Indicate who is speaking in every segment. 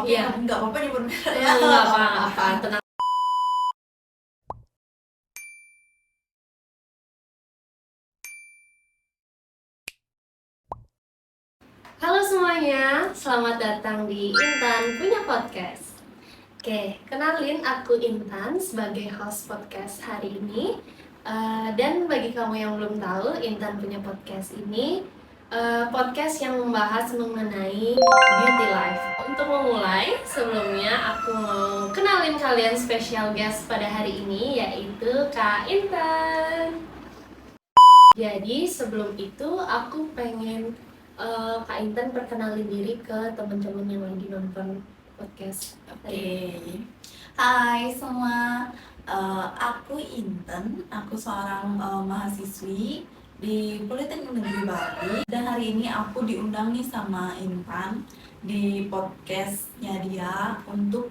Speaker 1: Oke,
Speaker 2: Iya.
Speaker 1: nggak apa-apa nyebut merek ya.
Speaker 2: Nggak apa-apa, tenang. Halo semuanya, selamat datang di Intan Punya Podcast. Oke, kenalin aku Intan sebagai host podcast hari ini. Dan bagi kamu yang belum tahu, Intan Punya Podcast ini podcast yang membahas mengenai beauty life. Untuk memulai, sebelumnya aku mau kenalin kalian special guest pada hari ini, yaitu Kak Intan. Jadi sebelum itu aku pengen Kak Intan perkenalin diri ke teman-teman yang lagi nonton podcast.
Speaker 1: Oke. Hai semua, aku Inten, aku seorang mahasiswi di Politeknik Negeri Bali. Dan hari ini aku diundang nih sama Intan di podcastnya dia untuk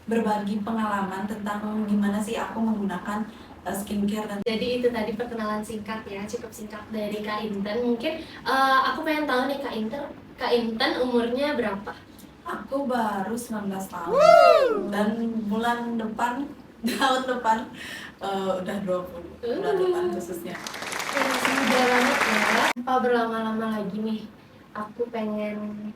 Speaker 1: berbagi pengalaman tentang gimana sih aku menggunakan skincare dan
Speaker 2: Jadi itu tadi perkenalan singkat ya, cukup singkat dari Kak Intan. Mungkin aku pengen tahu nih Kak Intan umurnya berapa?
Speaker 1: aku baru 19 tahun. Dan bulan depan, tahun depan udah 20. Bulan depan khususnya.
Speaker 2: Masih muda banget ya. Tanpa berlama-lama lagi nih, aku pengen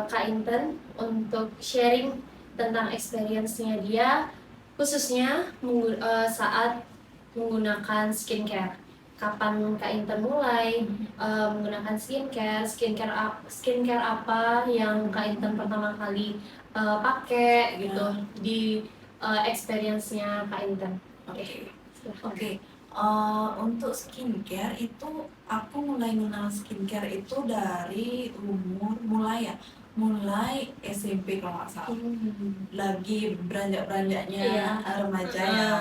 Speaker 2: Kak Intan untuk sharing tentang experience-nya dia, khususnya saat menggunakan skincare. Kapan Kak Intan mulai menggunakan skincare apa yang Kak Intan pertama kali pakai gitu di experience-nya Kak Intan.
Speaker 1: Oke.
Speaker 2: Silahkan.
Speaker 1: Oke. Untuk skincare itu aku mulai mengenal skincare itu dari mulai SMP kalau nggak salah. Lagi beranjak-beranjaknya
Speaker 2: Iya.
Speaker 1: remaja ya.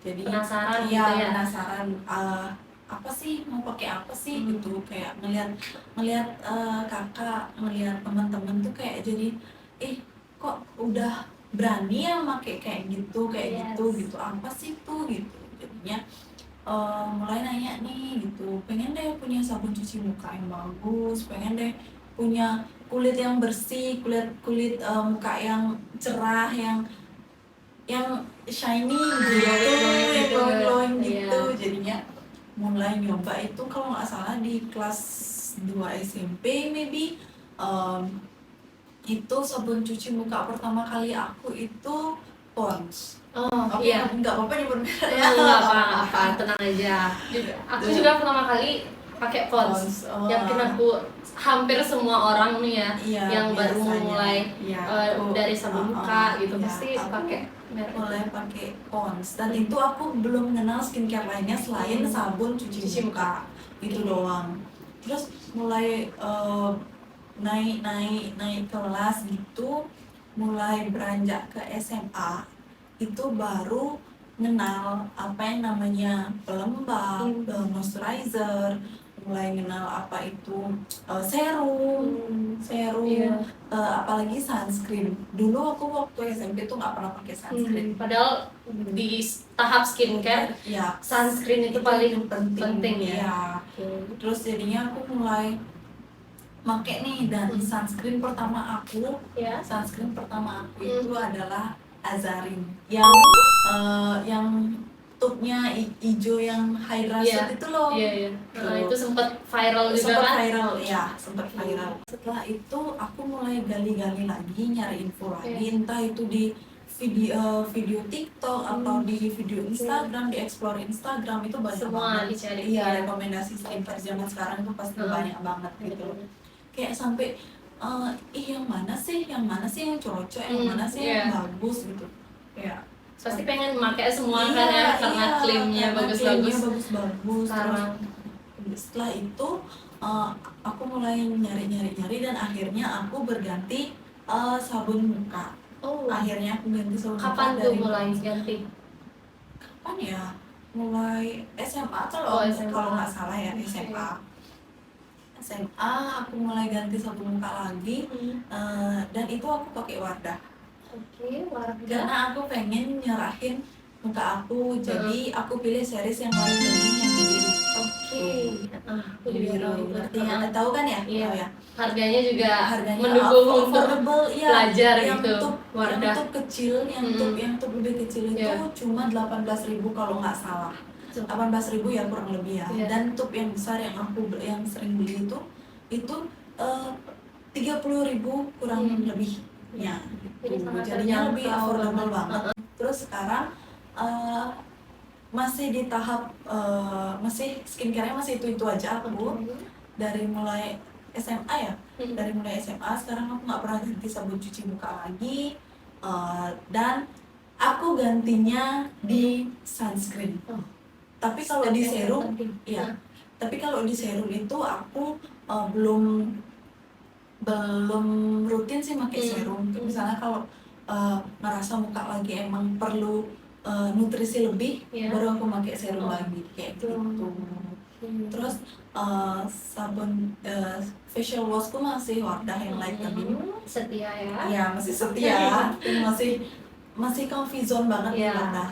Speaker 1: Jadi
Speaker 2: Penasaran
Speaker 1: iya,
Speaker 2: gitu ya.
Speaker 1: penasaran apa sih mau pakai apa sih gitu, kayak ngelihat kakak, ngelihat teman-teman tuh kayak jadi kok udah berani ya pakai kayak gitu
Speaker 2: Yes.
Speaker 1: gitu apa sih tuh gitu. Jadinya mulai nanya nih gitu, pengen deh punya sabun cuci muka yang bagus, pengen deh punya kulit yang bersih, kulit muka yang cerah, yang shiny gitu, yang glowing gitu. Jadinya mulai nyoba itu kalau nggak salah di kelas 2 SMP maybe. Itu sabun cuci muka pertama kali aku itu Pond's. Oke,
Speaker 2: Iya.
Speaker 1: nggak apa-apa nyebut merek ya.
Speaker 2: Nggak apa-apa, tenang aja. Aku juga pertama kali pakai Pond's. Yakin aku hampir semua orang nih ya,
Speaker 1: Iya,
Speaker 2: yang baru
Speaker 1: biasanya.
Speaker 2: mulai
Speaker 1: Iya,
Speaker 2: dari sabun muka gitu
Speaker 1: iya,
Speaker 2: pasti
Speaker 1: aku
Speaker 2: pakai merek
Speaker 1: mulai pakai Pond's. Dan itu aku belum kenal skincare lainnya selain sabun cuci muka gitu doang. Terus mulai naik kelas gitu, mulai beranjak ke SMA, itu baru kenal apa yang namanya pelembab, moisturizer, mulai kenal apa itu serum,
Speaker 2: Iya.
Speaker 1: apalagi sunscreen. Dulu aku waktu SMP tuh nggak pernah pakai sunscreen.
Speaker 2: Padahal di tahap skincare
Speaker 1: Ya,
Speaker 2: sunscreen itu paling
Speaker 1: penting
Speaker 2: ya.
Speaker 1: ya. Terus jadinya aku mulai pakai nih, dan sunscreen pertama aku itu adalah Azarin yang tubnya hijau yang Hydrashot itu loh.
Speaker 2: Iya. Itu sempat viral juga kan?
Speaker 1: Sempat viral. Setelah itu aku mulai gali-gali lagi, nyari info lagi, entah itu di video TikTok atau di video Instagram, di explore Instagram, itu banyak
Speaker 2: Semua
Speaker 1: banget.
Speaker 2: dicari.
Speaker 1: Iya, rekomendasi skincare zaman sekarang itu pasti banyak banget gitu. Kayak sampai yang mana sih yang cocok, yang mana sih yang bagus gitu. Kayak
Speaker 2: pasti pengen memakai semua kan ya, karena klaimnya bagus-bagus.
Speaker 1: Sekarang setelah itu aku mulai nyari dan akhirnya aku berganti sabun muka. Akhirnya aku ganti sabun muka.
Speaker 2: Kapan tuh mulai ganti?
Speaker 1: Kapan ya? Mulai SMA kalau nggak salah ya, SMA aku mulai ganti sabun muka lagi. Dan itu aku pakai Wardah.
Speaker 2: Wardah.
Speaker 1: Karena aku pengen nyerahin muka aku, jadi aku pilih series yang lightening yang biru.
Speaker 2: Oke. Aku juga
Speaker 1: Biru,
Speaker 2: tahu.
Speaker 1: ngerti ya? Tahu kan ya?
Speaker 2: Iya.
Speaker 1: Tahu ya?
Speaker 2: Harganya juga
Speaker 1: Harganya
Speaker 2: mendukung untuk
Speaker 1: affordable, iya.
Speaker 2: pelajar
Speaker 1: Yang
Speaker 2: gitu.
Speaker 1: tub
Speaker 2: Wadah.
Speaker 1: kecil, yang tub lebih kecil itu
Speaker 2: Iya.
Speaker 1: cuma 18.000 kalau nggak salah. 18.000 ya kurang lebih ya.
Speaker 2: Iya.
Speaker 1: Dan tub yang besar yang yang sering beli itu 30.000 kurang lebih. Ya,
Speaker 2: Jadi
Speaker 1: gitu.
Speaker 2: sangat
Speaker 1: Jadinya lebih
Speaker 2: terjangkau
Speaker 1: affordable
Speaker 2: banget.
Speaker 1: banget. Terus sekarang masih di tahap masih skincare-nya masih itu aja aku. Dari mulai SMA ya, dari mulai SMA sekarang aku nggak pernah ganti sabun cuci muka lagi, dan aku gantinya di sunscreen. Tapi kalau di serum, iya. Tapi kalau di serum itu aku belum rutin sih pakai serum. Misalnya kalau ngerasa muka lagi emang perlu nutrisi lebih, baru aku pakai serum lagi kayak gitu. Terus sabun facial washku masih Wardah yang lightening.
Speaker 2: Setia ya?
Speaker 1: Iya, masih setia. Dan masih comfy zone banget nih Wardah.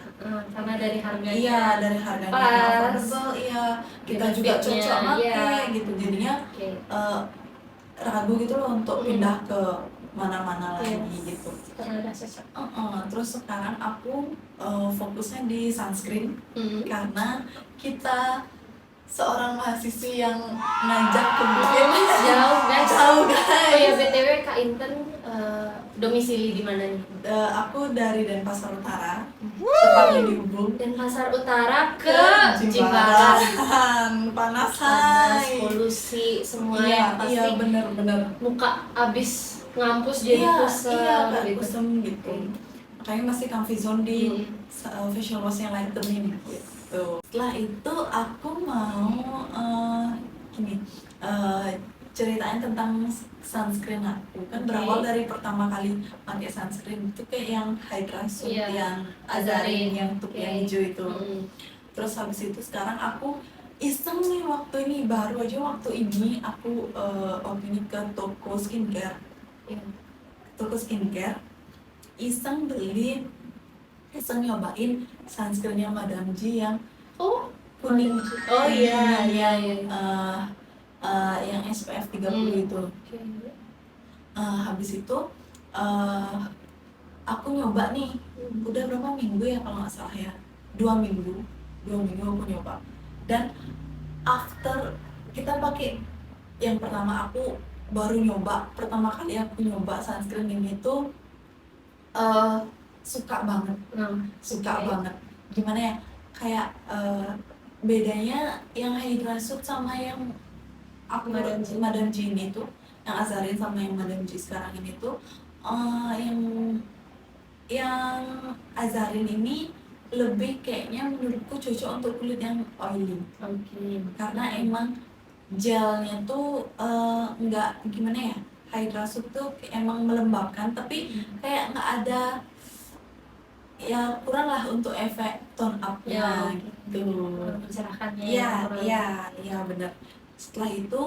Speaker 2: Karena dari harganya.
Speaker 1: Iya, dari harganya affordable. Iya, kita juga cocok pakai gitu. Jadinya ragu gitu loh untuk pindah ke mana-mana lagi gitu.
Speaker 2: Karena udah cocok.
Speaker 1: Terus sekarang aku fokusnya di sunscreen karena kita seorang mahasiswi yang ngajak ke Bukit.
Speaker 2: Jauh guys.
Speaker 1: Jauh guys.
Speaker 2: Oh ya BTW Kak Inten domisili di mana nih?
Speaker 1: Aku dari Denpasar Utara, tepatnya di Ubung.
Speaker 2: Denpasar Utara ke
Speaker 1: Jimbaran.
Speaker 2: Jimbaran.
Speaker 1: Panas,
Speaker 2: polusi semuanya pasti.
Speaker 1: Iya bener-bener.
Speaker 2: Muka abis ngampus jadi kusam.
Speaker 1: Iya, kusam gitu. Makanya masih comfy zone di facial wash yang lightening gitu. Setelah itu aku mau ceritain tentang sunscreen aku. Kan berawal dari pertama kali pakai sunscreen itu kayak yang Hydra Soap yang Azarin yang tub yang hijau itu. Terus habis itu sekarang aku iseng nih baru aja waktu ini aku ke toko skincare. Iseng nyobain sunscreennya Madame G yang kuning. Yang SPF 30 itu. Habis itu aku nyoba nih. Udah berapa minggu ya kalau nggak salah ya? 2 minggu aku nyoba. Dan after kita pakai yang pertama, aku baru nyoba pertama kali aku nyoba sunscreen ini tuh suka banget. Gimana ya, kayak bedanya yang Hydra Soap sama yang aku Madame G ini tuh, yang Azarin sama yang Madame G sekarang ini tuh, yang Azarin ini lebih kayaknya menurutku cocok untuk kulit yang oily. Karena emang gelnya tuh nggak gimana ya, Hydra Soap tuh emang melembabkan, tapi kayak nggak ada ya, kurang lah untuk efek tone up-nya gitu.
Speaker 2: Mencerahkannya.
Speaker 1: Iya benar. Setelah itu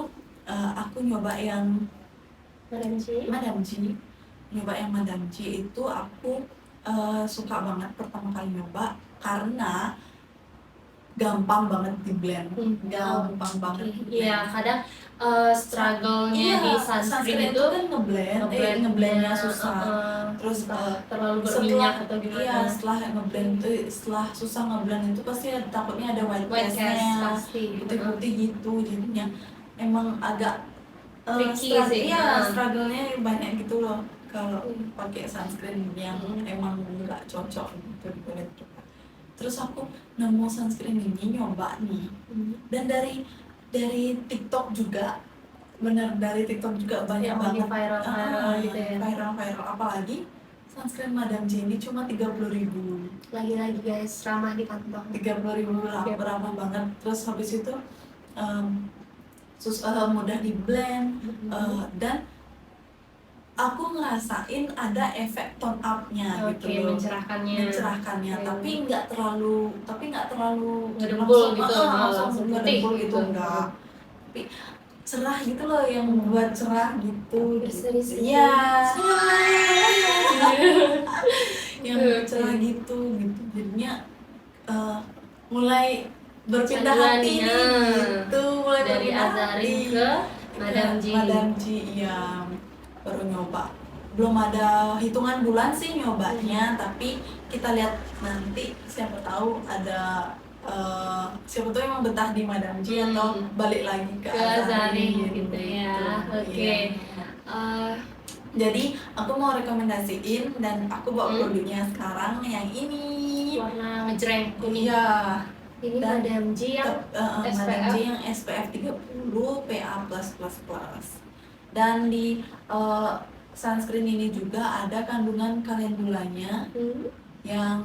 Speaker 1: aku nyoba yang Madame G. Madame G itu aku suka banget pertama kali nyoba karena gampang banget di blend. Gampang banget.
Speaker 2: Iya, kadang struggle-nya di sunscreen itu
Speaker 1: kan ngeblendnya susah. Terus
Speaker 2: terlalu berminyak atau gimana.
Speaker 1: Iya, setelah susah ngeblend itu pasti takutnya ada white cast-nya, putih-putih gitu. Jadinya emang agak
Speaker 2: tricky sih.
Speaker 1: Iya, struggle-nya banyak gitu loh kalau pakai sunscreen yang emang nggak cocok gitu di kulit kita. Terus aku nemu sunscreen ini, nyoba nih. Dan dari TikTok juga, dari TikTok juga banyak banget
Speaker 2: viral gitu ya.
Speaker 1: Viral, apalagi sunscreen Madame G ini cuma 30.000.
Speaker 2: Lagi-lagi guys, ramah di kantong.
Speaker 1: 30.000 lah, ramah banget. Terus habis itu mudah di blend, dan aku ngerasain ada efek tone up-nya gitu loh. Mencerahkannya. Tapi nggak terlalu
Speaker 2: ngedempul gitu,
Speaker 1: langsung ngedempul gitu, enggak. Tapi cerah gitu loh, yang buat cerah gitu. Iya. Yang cerah gitu. Jadinya mulai berpindah
Speaker 2: Kecanduan,
Speaker 1: hati
Speaker 2: ya.
Speaker 1: nih gitu, mulai
Speaker 2: Dari
Speaker 1: berpindah
Speaker 2: Azarin
Speaker 1: hati
Speaker 2: ke Madam G.
Speaker 1: Madam G, iya, baru nyoba. Belum ada hitungan bulan sih nyobanya, tapi kita lihat nanti, siapa tahu ada siapa tahu emang betah di Madam G atau balik lagi ke
Speaker 2: Azarin gitu ya. Oke.
Speaker 1: Iya. Jadi aku mau rekomendasiin dan aku bawa produknya sekarang yang ini.
Speaker 2: Warna ngejreng kuning.
Speaker 1: Iya.
Speaker 2: Ini
Speaker 1: Dan
Speaker 2: Madam G yang
Speaker 1: Madam
Speaker 2: SPF.
Speaker 1: G yang SPF 30 PA+++. Dan di sunscreen ini juga ada kandungan kalendulanya yang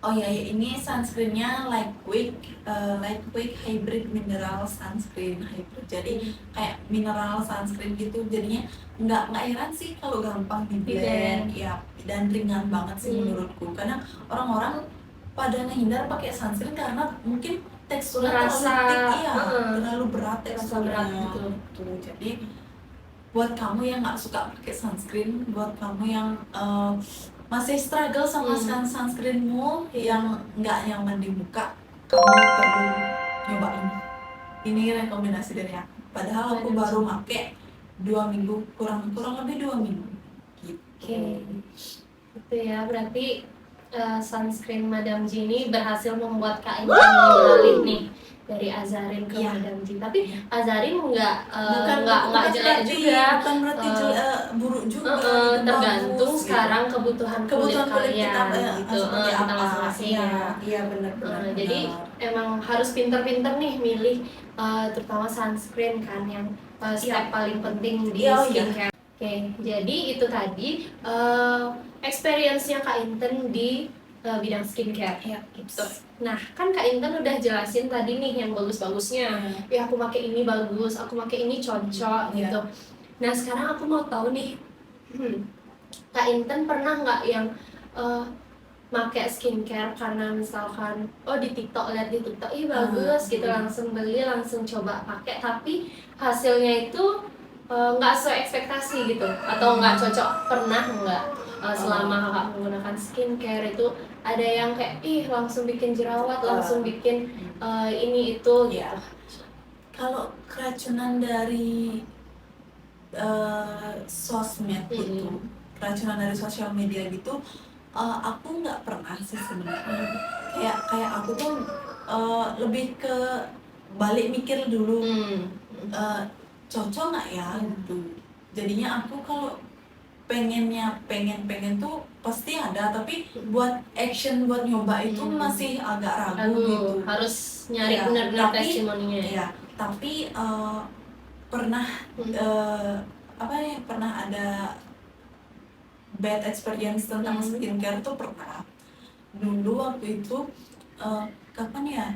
Speaker 1: ini sunscreennya Lightweight Hybrid Mineral Sunscreen Hybrid. Jadi kayak mineral sunscreen gitu, jadinya nggak heran sih kalau gampang di blend ya, dan ringan banget sih menurutku, karena orang-orang pada ngehindar pakai sunscreen karena mungkin teksturnya terlalu berat teksturnya gitu. Jadi buat kamu yang nggak suka pakai sunscreen, buat kamu yang masih struggle sama sunscreenmu yang nggak nyaman di muka, kamu perlu nyoba ini. Ini rekomendasi dari aku. Padahal aku baru pakai 2 minggu, kurang lebih 2 minggu. Gitu.
Speaker 2: Oke. Itu ya, berarti sunscreen Madam G ini berhasil membuat Kak Intan beralih nih dari Azarin ke Madam G. Tapi Azarin nggak jelek juga,
Speaker 1: bukan berarti buruk juga.
Speaker 2: tergantung
Speaker 1: bagus,
Speaker 2: sekarang kebutuhan kulit kalian
Speaker 1: kita,
Speaker 2: gitu, kita masing-masing ya.
Speaker 1: Iya benar.
Speaker 2: Jadi emang harus pinter-pinter nih milih, terutama sunscreen kan yang step paling penting di skincare. Oke, jadi itu tadi experience-nya Kak Inten di bidang skincare. Gitu. Nah, kan Kak Inten udah jelasin tadi nih yang bagus-bagusnya. Ya aku pakai ini bagus, aku pakai ini cocok gitu. Nah, sekarang aku mau tahu nih, Kak Inten pernah nggak yang pakai skincare karena misalkan di TikTok, lihat di TikTok bagus gitu, langsung beli, langsung coba pakai, tapi hasilnya itu nggak sesuai ekspektasi gitu, atau nggak cocok? Pernah nggak selama kakak menggunakan skincare itu ada yang kayak langsung bikin jerawat, langsung bikin ini itu gitu?
Speaker 1: Kalau keracunan dari sosmed gitu, keracunan dari sosial media gitu, aku nggak pernah sih sebenarnya. Kayak aku tuh lebih ke balik mikir dulu, cocok nggak ya gitu. Jadinya aku kalau pengen tuh pasti ada, tapi buat action, buat nyoba itu masih agak ragu gitu.
Speaker 2: Harus nyari benar-benar testimoninya.
Speaker 1: Iya, tapi pernah pernah ada bad experience tentang skincare tuh pernah. Dulu waktu itu kapan ya,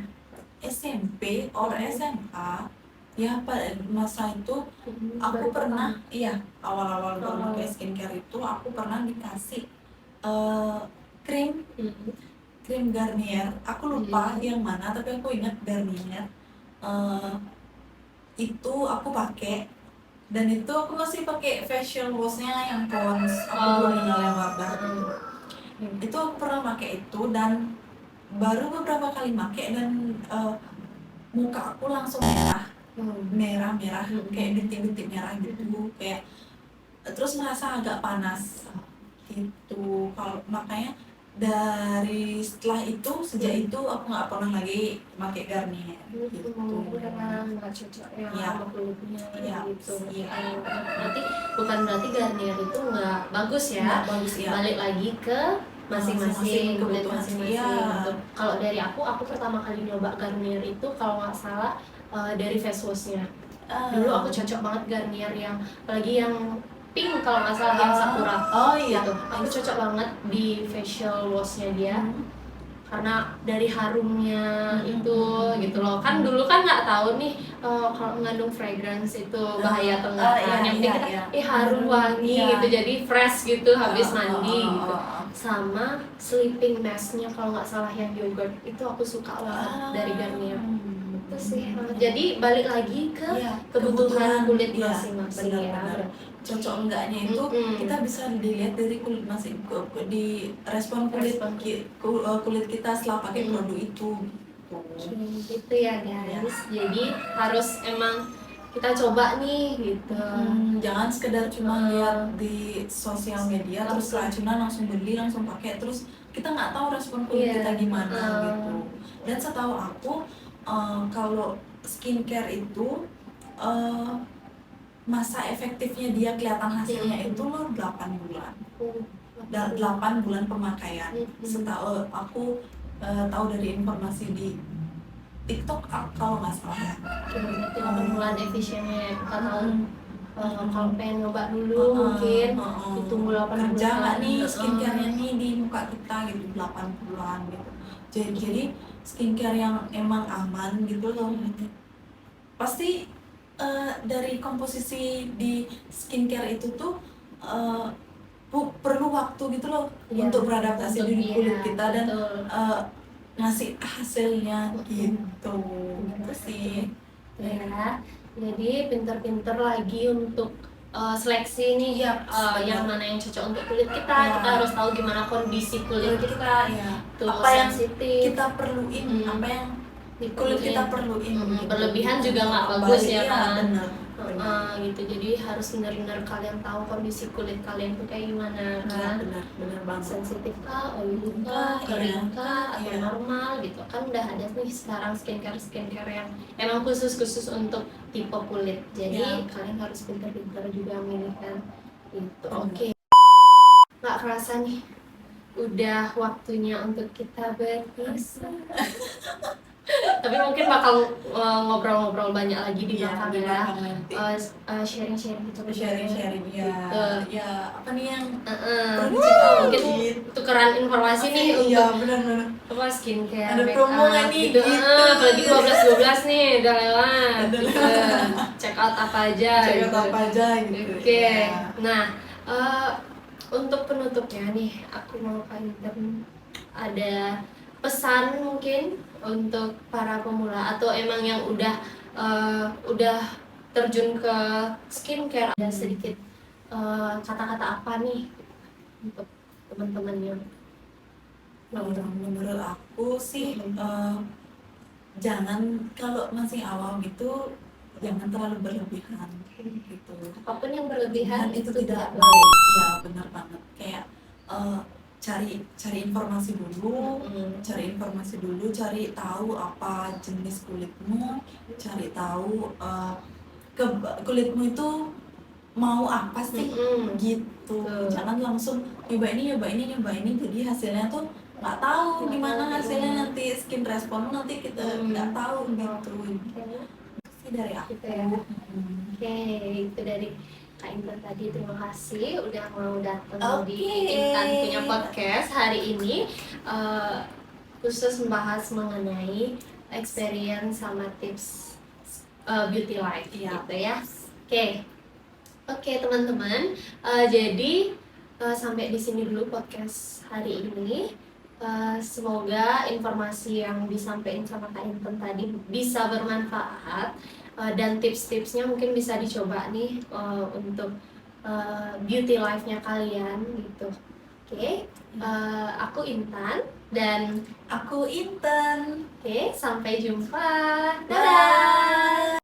Speaker 1: SMP or SMA ya, pada masa itu aku pernah awal-awal baru pakai skincare itu aku pernah dikasih krim Garnier, aku lupa yang mana tapi aku ingat Garnier. Itu aku pakai, dan itu aku masih pakai facial washnya yang Pond's, aku belum kenal yang Wardah. Itu aku pernah pakai itu dan baru beberapa kali pakai dan muka aku langsung merah kayak bintik-bintik merah gitu, kayak terus merasa agak panas gitu. Kalau makanya dari sejak itu aku nggak pernah lagi pakai Garnier gitu.
Speaker 2: Karena nggak cocok sama kulitnya gitu.
Speaker 1: Berarti
Speaker 2: bukan berarti Garnier itu nggak bagus ya.
Speaker 1: Nggak bagus,
Speaker 2: balik lagi ke masing-masing kulit
Speaker 1: kebutuhan
Speaker 2: masing-masing gitu. Kalau dari aku pertama kali nyoba Garnier itu kalau nggak salah dari face washnya. Dulu aku cocok banget Garnier yang apalagi yang pink kalau nggak salah, yang Sakura. Gitu. Aku cocok banget di facial washnya dia. Karena dari harumnya itu gitu loh. Kan dulu kan nggak tahu nih kalau mengandung fragrance itu bahaya atau enggak. Yang penting kita harum wangi gitu, jadi fresh gitu habis mandi gitu. Sama sleeping mask-nya kalau nggak salah yang yogurt itu aku suka banget dari Garnier. Itu sih. Jadi balik lagi ke
Speaker 1: Iya,
Speaker 2: kebutuhan kulit
Speaker 1: iya,
Speaker 2: masing-masing ya.
Speaker 1: benar-benar. Cocok enggaknya itu kita bisa dilihat dari kulit masing di respon kulit
Speaker 2: Respon
Speaker 1: kulit kita setelah pakai produk itu.
Speaker 2: Oke, gitu ya guys. Jadi harus emang kita coba nih gitu.
Speaker 1: Jangan sekedar cuma lihat di sosial media terus
Speaker 2: Langsung.
Speaker 1: keracunan langsung beli langsung pakai terus kita nggak tahu respon kulit
Speaker 2: Iya.
Speaker 1: kita gimana gitu. Dan setahu aku kalau skincare itu masa efektifnya dia kelihatan hasilnya itu loh 8 bulan. 8 bulan pemakaian. Setahu aku tahu dari informasi di TikTok kalau nggak salah ya.
Speaker 2: Berarti 8 bulan efisiennya ya. Kita tahu kalau pengen nyoba dulu mungkin ditunggu 8 bulan.
Speaker 1: Kerja nggak nih skincare-nya nih di muka kita gitu 8 bulan gitu. Jadi skincare yang emang aman gitu loh. Pasti dari komposisi di skincare itu tuh perlu waktu gitu loh untuk beradaptasi di kulit kita dan ngasih hasilnya gitu. Itu sih.
Speaker 2: Ya, jadi pinter-pinter lagi untuk seleksi nih yang mana yang cocok untuk kulit kita. Kita harus tahu gimana kondisi kulit kita. Tuh,
Speaker 1: apa yang
Speaker 2: sensitif.
Speaker 1: kita perluin, apa yang kulit kita perluin.
Speaker 2: Berlebihan juga nggak bagus ya kan.
Speaker 1: Benar.
Speaker 2: Gitu. Jadi harus benar-benar kalian tahu kondisi kulit kalian tuh kayak gimana kan.
Speaker 1: Benar banget.
Speaker 2: Sensitif kah, oily kah, kering kah, atau normal gitu kan. Udah ada nih sekarang skincare yang emang khusus untuk tipe kulit. Jadi kalian harus pintar-pintar juga milihkan itu. Oke. Nggak kerasa nih udah waktunya untuk kita berpisah. Tapi mungkin bakal ngobrol-ngobrol banyak lagi di belakang ya. Sharing-sharing gitu.
Speaker 1: Sharing ya apa nih yang
Speaker 2: mungkin tukeran informasi nih untuk
Speaker 1: benar.
Speaker 2: apa skincare,
Speaker 1: ada
Speaker 2: make
Speaker 1: promo
Speaker 2: up,
Speaker 1: nih
Speaker 2: gitu. Apalagi 12 nih udah lewat gitu. Check out apa aja gitu. Oke. Nah, untuk penutupnya nih aku mau kaitan ada pesan mungkin untuk para pemula atau emang yang udah terjun ke skincare. Ada sedikit kata-kata apa nih untuk teman-temannya?
Speaker 1: Menurut aku sih jangan kalau masih awal gitu jangan terlalu berlebihan gitu.
Speaker 2: Apapun yang berlebihan
Speaker 1: itu tidak
Speaker 2: baik.
Speaker 1: baik. Ya benar banget. Kayak cari informasi dulu, cari tahu apa jenis kulitmu, cari tahu kulitmu itu mau apa sih gitu. Jangan langsung nyoba ini jadi hasilnya tuh nggak tahu gimana hasilnya nanti skin respon nanti kita nggak tahu gitu. Itu dari aku
Speaker 2: ya. Oke, itu dari Kak Intan tadi. Terima kasih udah mau datang di Intan Punya Podcast hari ini, khusus membahas mengenai experience sama tips beauty life gitu ya. Oke teman-teman, jadi sampai di sini dulu podcast hari ini. Semoga informasi yang disampaikan sama Kak Intan tadi bisa bermanfaat dan tips-tipsnya mungkin bisa dicoba nih untuk beauty life-nya kalian gitu. Oke. Aku Intan dan
Speaker 1: aku Intan.
Speaker 2: Oke, sampai jumpa.
Speaker 1: Dadah.